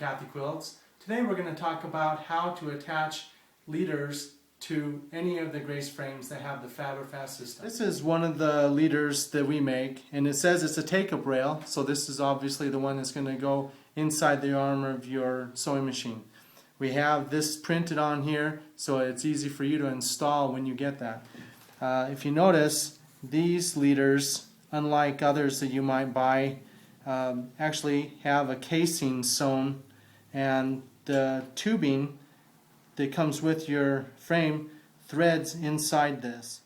Kathy Quilts. Today we're going to talk about how to attach leaders to any of the Grace frames that have the Fabri-Fast system. This is one of the leaders that we make, and it says it's a take-up rail, so this is obviously the one that's going to go inside the arm of your sewing machine. We have this printed on here, so it's easy for you to install when you get that. If you notice, these leaders, unlike others that you might buy, actually have a casing sewn, and the tubing that comes with your frame threads inside this.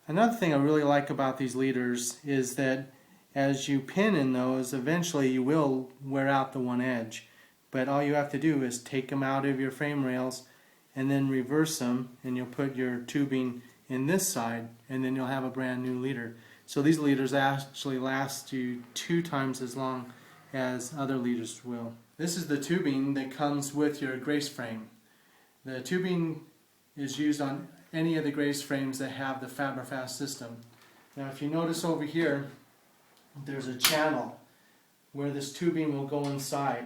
Another thing I really like about these leaders is that as you pin in those, eventually you will wear out the one edge. But all you have to do is take them out of your frame rails and then reverse them, and you'll put your tubing in this side, and then you'll have a brand new leader. So these leaders actually last you 2 times as long as other leaders will. This is the tubing that comes with your Grace frame. The tubing is used on any of the Grace frames that have the Fabri-Fast system. Now if you notice over here, there's a channel where this tubing will go inside.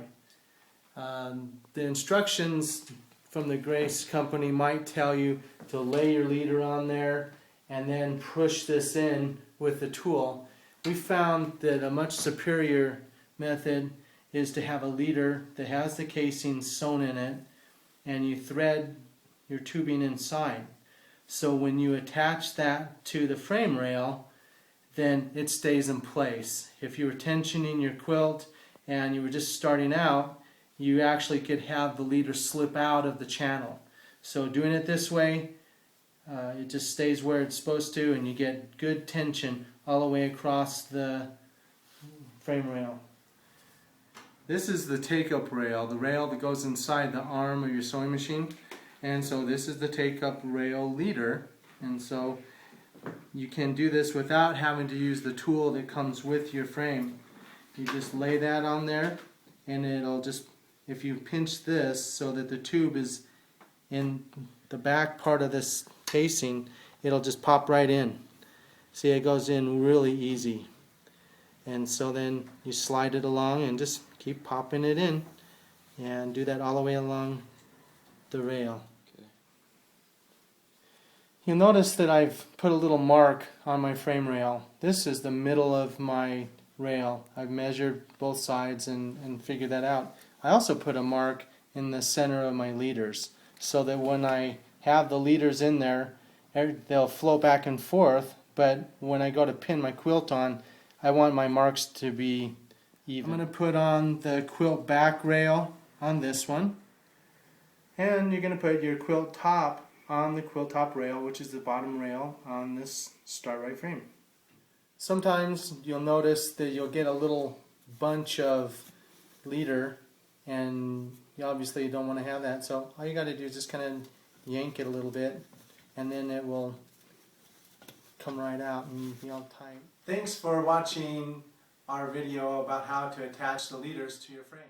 The instructions from the Grace company might tell you to lay your leader on there and then push this in with the tool. We found that a much superior method is to have a leader that has the casing sewn in it, and you thread your tubing inside. So when you attach that to the frame rail, then it stays in place. If you were tensioning your quilt and you were just starting out, you actually could have the leader slip out of the channel. So doing it this way, it just stays where it's supposed to, and you get good tension all the way across the frame rail. This is the take-up rail, the rail that goes inside the arm of your sewing machine. And so this is the take-up rail leader. And so you can do this without having to use the tool that comes with your frame. You just lay that on there, and it'll just, if you pinch this so that the tube is in the back part of this casing, it'll just pop right in. See, it goes in really easy. And so then you slide it along and just keep popping it in, and do that all the way along the rail. Okay. You'll notice that I've put a little mark on my frame rail. This is the middle of my rail. I've measured both sides and figured that out. I also put a mark in the center of my leaders, so that when I have the leaders in there, they'll flow back and forth, but when I go to pin my quilt on, I want my marks to be even. I'm going to put on the quilt back rail on this one, and you're going to put your quilt top on the quilt top rail, which is the bottom rail on this start right frame. Sometimes you'll notice that you'll get a little bunch of leader, and you obviously don't want to have that, so all you got to do is just kind of yank it a little bit, and then it will come right out and be all tight. Thanks for watching our video about how to attach the leaders to your frame.